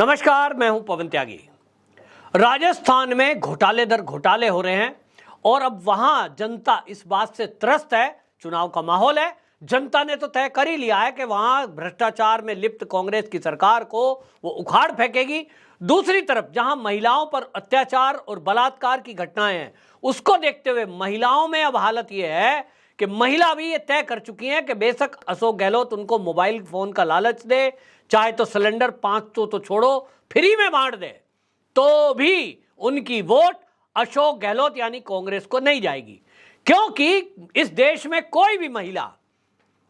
नमस्कार, मैं हूं पवन त्यागी। राजस्थान में घोटाले दर घोटाले हो रहे हैं और अब वहां जनता इस बात से त्रस्त है। चुनाव का माहौल है, जनता ने तो तय कर ही लिया है कि वहां भ्रष्टाचार में लिप्त कांग्रेस की सरकार को वो उखाड़ फेंकेगी। दूसरी तरफ जहां महिलाओं पर अत्याचार और बलात्कार की घटनाएं हैं, उसको देखते हुए महिलाओं में अब हालत यह है कि महिला भी ये तय कर चुकी हैं कि बेशक अशोक गहलोत उनको मोबाइल फोन का लालच दे, चाहे तो सिलेंडर 500 तो छोड़ो फ्री में बांट दे, तो भी उनकी वोट अशोक गहलोत यानी कांग्रेस को नहीं जाएगी। क्योंकि इस देश में कोई भी महिला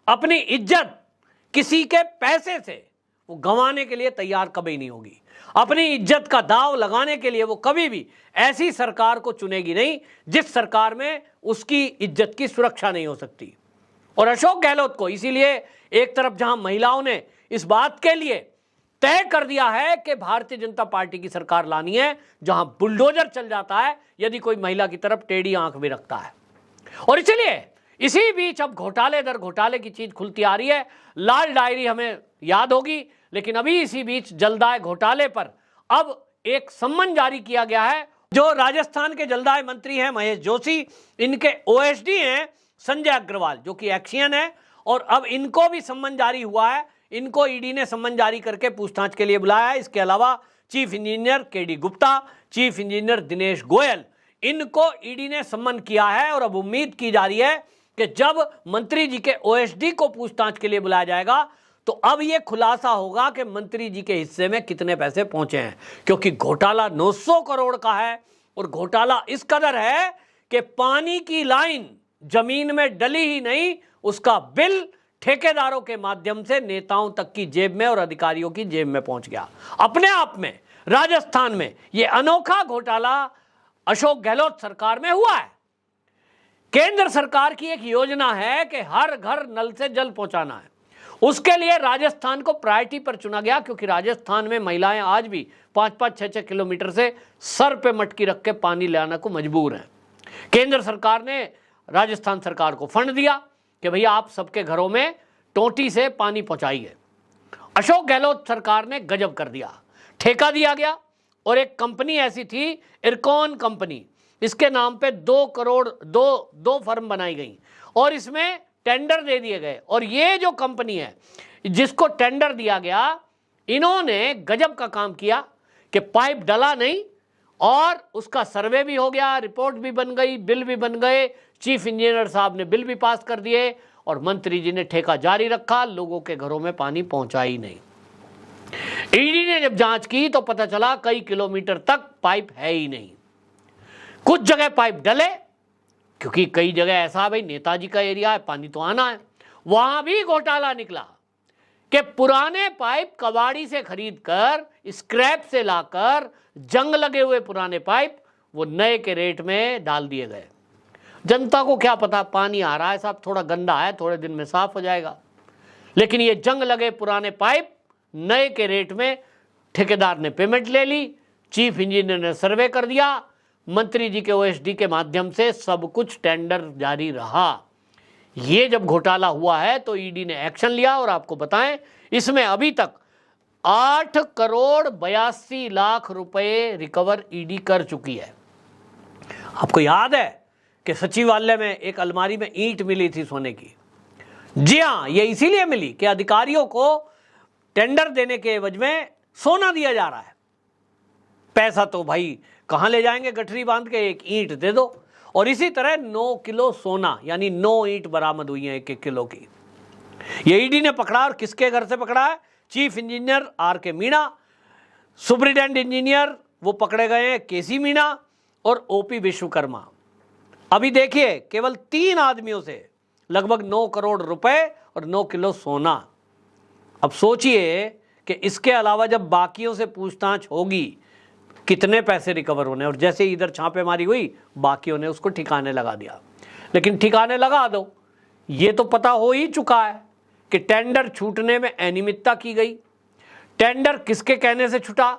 अपनी इज्जत किसी के पैसे से वो गंवाने के लिए तैयार कभी नहीं होगी। अपनी इज्जत का दांव लगाने के लिए वो कभी भी ऐसी सरकार को चुनेगी नहीं जिस सरकार में उसकी इज्जत की सुरक्षा नहीं हो सकती। और अशोक गहलोत को इसीलिए एक तरफ जहां महिलाओं ने इस बात के लिए तय कर दिया है कि भारतीय जनता पार्टी की सरकार लानी है, जहां बुलडोजर चल जाता है यदि कोई महिला की तरफ टेढ़ी आंख भी रखता है। और इसलिए इसी बीच अब घोटाले दर घोटाले की चीज खुलती आ रही है। लाल डायरी हमें याद होगी, लेकिन अभी इसी बीच जलदाय घोटाले पर अब एक सम्मन जारी किया गया है। जो राजस्थान के जलदाय मंत्री हैं महेश जोशी, इनके ओएसडी हैं संजय अग्रवाल जो कि एक्सियन है, और अब इनको भी सम्मन जारी हुआ है। इनको ईडी ने सम्मन जारी करके पूछताछ के लिए बुलाया है। इसके अलावा chief engineer KD Gupta, chief engineer Dinesh Goyal, इनको ईडी ने सम्मन किया है। और अब उम्मीद की जा रही है कि जब मंत्री जी के ओएसडी को पूछताछ के लिए बुलाया जाएगा तो अब यह खुलासा होगा कि मंत्री जी के हिस्से में कितने पैसे पहुंचे हैं। क्योंकि घोटाला 900 करोड़ का है और घोटाला इस कदर है कि पानी की लाइन जमीन में डली ही नहीं, उसका बिल ठेकेदारों के माध्यम से नेताओं तक की जेब में और अधिकारियों की जेब में पहुंच गया। अपने आप में राजस्थान में यह अनोखा घोटाला अशोक गहलोत सरकार में हुआ है। केंद्र सरकार की एक योजना है कि हर घर नल से जल पहुंचाना है। उसके लिए राजस्थान को प्रायोरिटी पर चुना गया, क्योंकि राजस्थान में महिलाएं आज भी 5-5, 6-6 किलोमीटर से सर पे मटकी रख के पानी लाने को मजबूर हैं। केंद्र सरकार ने राजस्थान सरकार को फंड दिया कि भैया आप सबके घरों में टोटी से पानी पहुंचाइए। अशोक गहलोत सरकार ने गजब कर दिया, ठेका दिया गया और एक कंपनी ऐसी थी इरकॉन कंपनी, इसके नाम पे 2 करोड़ दो फर्म बनाई गई और इसमें टेंडर दे दिए गए। और ये जो कंपनी है जिसको टेंडर दिया गया, इन्होंने गजब का काम किया कि पाइप डला नहीं और उसका सर्वे भी हो गया, रिपोर्ट भी बन गई, बिल भी बन गए, चीफ इंजीनियर साहब ने बिल भी पास कर दिए और मंत्री जी ने ठेका जारी रखा, लोगों के घरों में पानी पहुंचा ही नहीं। ईडी ने जब जांच की तो पता चला कई किलोमीटर तक पाइप है ही नहीं। कुछ जगह पाइप डले, क्योंकि कई जगह ऐसा है भाई नेताजी का एरिया है, पानी तो आना है। वहां भी घोटाला निकला कि पुराने पाइप कबाड़ी से खरीदकर, स्क्रैप से लाकर, जंग लगे हुए पुराने पाइप वो नए के रेट में डाल दिए गए। जनता को क्या पता, पानी आ रहा है साहब, थोड़ा गंदा है, थोड़े दिन में साफ हो जाएगा। लेकिन ये जंग लगे पुराने पाइप नए के रेट में ठेकेदार ने पेमेंट ले ली, चीफ इंजीनियर ने सर्वे कर दिया, मंत्री जी के ओएसडी के माध्यम से सब कुछ टेंडर जारी रहा। ये जब घोटाला हुआ है तो ईडी ने एक्शन लिया और आपको बताएं इसमें अभी तक 8 करोड़ 82 लाख रुपए रिकवर ईडी कर चुकी है। आपको याद है कि सचिवालय में एक अलमारी में ईंट मिली थी सोने की। जी हां, ये इसीलिए मिली कि अधिकारियों को टेंडर देने के एवज में सोना दिया जा रहा है। पैसा तो भाई कहां ले जाएंगे, गठरी बांध के, एक ईंट दे दो। और इसी तरह 9 किलो सोना यानी 9 ईंट बरामद हुई हैं 1-1 किलो की। ये ईडी ने पकड़ा और किसके घर से पकड़ा है? Chief engineer R K. Meena, superintendent engineer वो पकड़े गए हैं केसी मीणा और ओपी विश्वकर्मा। अभी देखिए केवल 3 आदमियों से लगभग 9 करोड़ रुपए और 9 किलो सोना। अब सोचिए कि इसके अलावा जब बाकियों से पूछताछ होगी कितने पैसे रिकवर होने, और जैसे इधर छापेमारी हुई बाकियों ने उसको ठिकाने लगा दिया। लेकिन ठिकाने लगा दो, ये तो पता हो ही चुका है कि टेंडर छूटने में अनियमितता की गई। टेंडर किसके कहने से छूटा?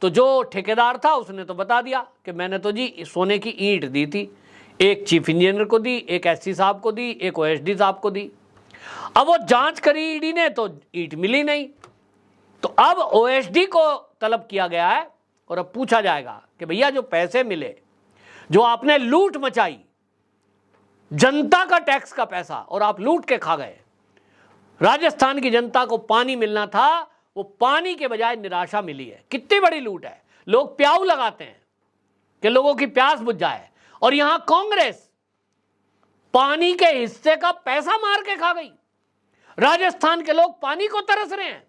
तो जो ठेकेदार था उसने तो बता दिया कि मैंने तो जी सोने की ईंट दी थी, एक चीफ इंजीनियर को दी, एक एससी साहब को दी, एक ओएसडी साहब को दी। अब वो जांच करी ईडी ने तो ईंट मिली नहीं, तो अब ओएसडी को तलब किया गया है और अब पूछा जाएगा कि भैया जो पैसे मिले, जो आपने लूट मचाई, जनता का टैक्स का पैसा, और आप लूट के खा गए। राजस्थान की जनता को पानी मिलना था, वो पानी के बजाय निराशा मिली है। कितनी बड़ी लूट है। लोग प्याऊ लगाते हैं कि लोगों की प्यास बुझ जाए, और यहां कांग्रेस पानी के हिस्से का पैसा मार के खा गई। राजस्थान के लोग पानी को तरस रहे हैं।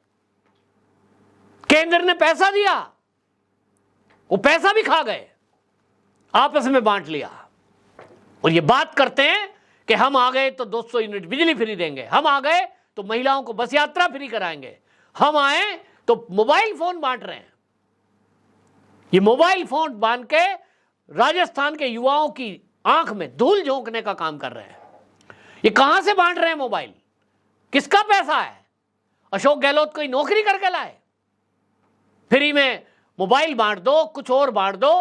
केंद्र ने पैसा दिया, वो पैसा भी खा गए, आपस में बांट लिया, और ये बात करते हैं कि हम आ गए तो 200 यूनिट बिजली फ्री देंगे, हम आ गए तो महिलाओं को बस यात्रा फ्री कराएंगे, हम आए तो मोबाइल फोन बांट रहे हैं। ये मोबाइल फोन बांध के राजस्थान के युवाओं की आंख में धूल झोंकने का काम कर रहे हैं। ये कहां से बांट रहे हैं मोबाइल? किसका पैसा है? अशोक गहलोत कोई नौकरी करके लाए? फ्री में मोबाइल बांट दो, कुछ और बांट दो,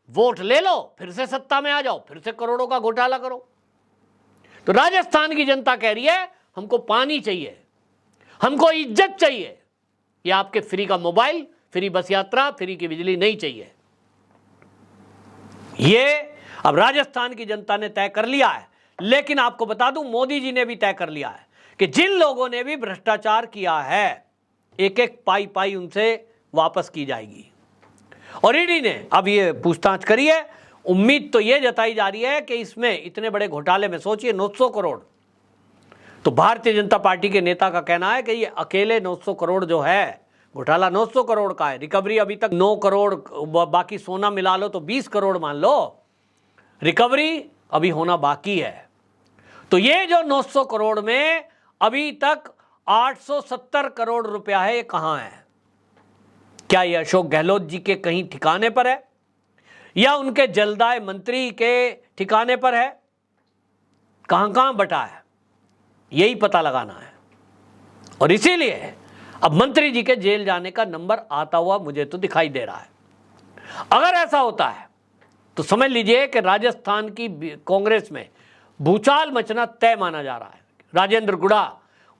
वोट ले लो, फिर से सत्ता में आ जाओ, फिर से करोड़ों का घोटाला करो। तो राजस्थान की जनता कह रही है हमको पानी चाहिए, हमको इज्जत चाहिए। ये आपके फ्री का मोबाइल, फ्री बस यात्रा, फ्री की बिजली नहीं चाहिए। ये अब राजस्थान की जनता ने तय कर लिया है। लेकिन आपको बता दूं, मोदी जी ने भी तय कर लिया है कि जिन लोगों ने भी भ्रष्टाचार किया है, एक एक पाई पाई उनसे वापस की जाएगी। और ईडी ने अब ये पूछताछ करी है। उम्मीद तो ये जताई जा रही है कि इसमें इतने बड़े घोटाले में, सोचिए 900 करोड़, तो भारतीय जनता पार्टी के नेता का कहना है कि ये अकेले 900 करोड़ जो है, घोटाला 900 करोड़ का है। रिकवरी अभी तक 9 करोड़, बाकी सोना मिला लो तो 20 करोड़ मान लो, रिकवरी अभी होना बाकी है। तो ये जो 900 करोड़ में अभी तक 870 करोड़ रुपया है, ये कहां है? क्या ये अशोक गहलोत जी के कहीं ठिकाने पर है, या उनके जलदाय मंत्री के ठिकाने पर है? कहां कहां बटा है, यही पता लगाना है। और इसीलिए अब मंत्री जी के जेल जाने का नंबर आता हुआ मुझे तो दिखाई दे रहा है। अगर ऐसा होता है तो समझ लीजिए कि राजस्थान की कांग्रेस में भूचाल मचना तय माना जा रहा है। राजेंद्र गुड़ा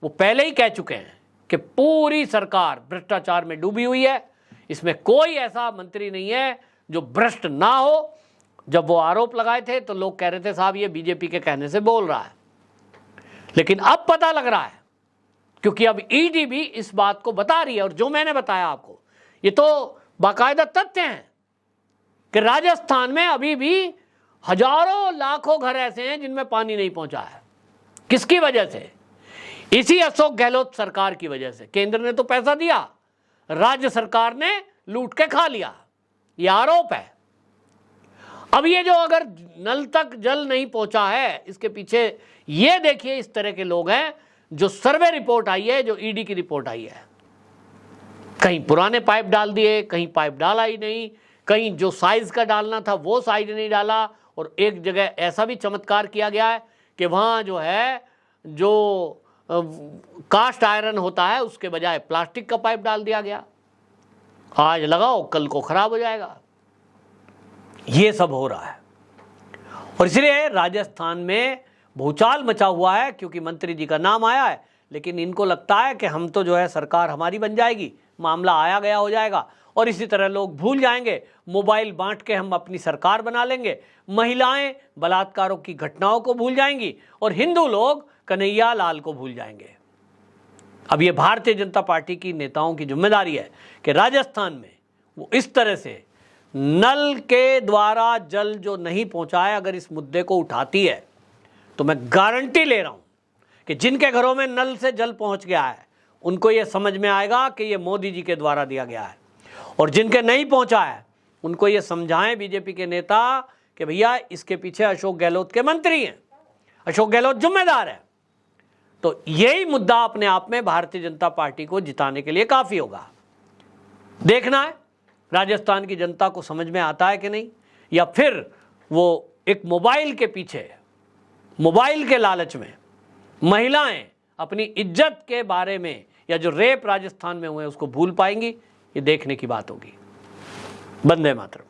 वो पहले ही कह चुके हैं कि पूरी सरकार भ्रष्टाचार में डूबी हुई है, इसमें कोई ऐसा मंत्री नहीं है जो भ्रष्ट ना हो। जब वो आरोप लगाए थे तो लोग कह रहे थे साहब ये बीजेपी के कहने से बोल रहा है, लेकिन अब पता लग रहा है, क्योंकि अब ईडी भी इस बात को बता रही है। और जो मैंने बताया आपको, ये तो बाकायदा तथ्य हैं कि राजस्थान में अभी भी हजारों लाखों घर ऐसे हैं जिनमें पानी नहीं पहुंचा है। किसकी वजह से? इसी अशोक गहलोत सरकार की वजह से। केंद्र ने तो पैसा दिया, राज्य सरकार ने लूट के खा लिया, यह आरोप है। अब ये जो अगर नल तक जल नहीं पहुंचा है, इसके पीछे ये देखिए इस तरह के लोग हैं। जो सर्वे रिपोर्ट आई है, जो ईडी की रिपोर्ट आई है, कहीं पुराने पाइप डाल दिए, कहीं पाइप डाला ही नहीं, कहीं जो साइज का डालना था वो साइज नहीं डाला, और एक जगह ऐसा भी चमत्कार किया गया है कि वहां जो है, जो कास्ट आयरन होता है, उसके बजाय प्लास्टिक का पाइप डाल दिया गया। आज लगाओ कल को खराब हो जाएगा। ये सब हो रहा है, और इसलिए राजस्थान में भूचाल मचा हुआ है, क्योंकि मंत्री जी का नाम आया है। लेकिन इनको लगता है कि हम तो जो है सरकार हमारी बन जाएगी, मामला आया गया हो जाएगा, और इसी तरह लोग भूल जाएंगे। मोबाइल बांट के हम अपनी सरकार बना लेंगे, महिलाएं बलात्कारों की घटनाओं को भूल जाएंगी, और हिंदू लोग कन्हैया लाल को भूल जाएंगे। अब ये भारतीय जनता पार्टी की नेताओं की जिम्मेदारी है कि राजस्थान में वो इस तरह से नल के द्वारा जल जो नहीं पहुंचा है, अगर इस मुद्दे को उठाती है तो मैं गारंटी ले रहा हूं कि जिनके घरों में नल से जल पहुंच गया है उनको ये समझ में आएगा कि ये मोदी जी के द्वारा दिया गया है, और जिनके नहीं पहुंचा है उनको ये समझाएं बीजेपी के नेता कि भैया इसके पीछे अशोक गहलोत के मंत्री हैं, अशोक गहलोत जिम्मेदार है। तो यही मुद्दा अपने आप में भारतीय जनता पार्टी को जिताने के लिए काफी होगा। देखना है राजस्थान की जनता को समझ में आता है कि नहीं, या फिर वो एक मोबाइल के पीछे, मोबाइल के लालच में महिलाएं अपनी इज्जत के बारे में, या जो रेप राजस्थान में हुए उसको भूल पाएंगी। ये देखने की बात होगी। वंदे मातरम।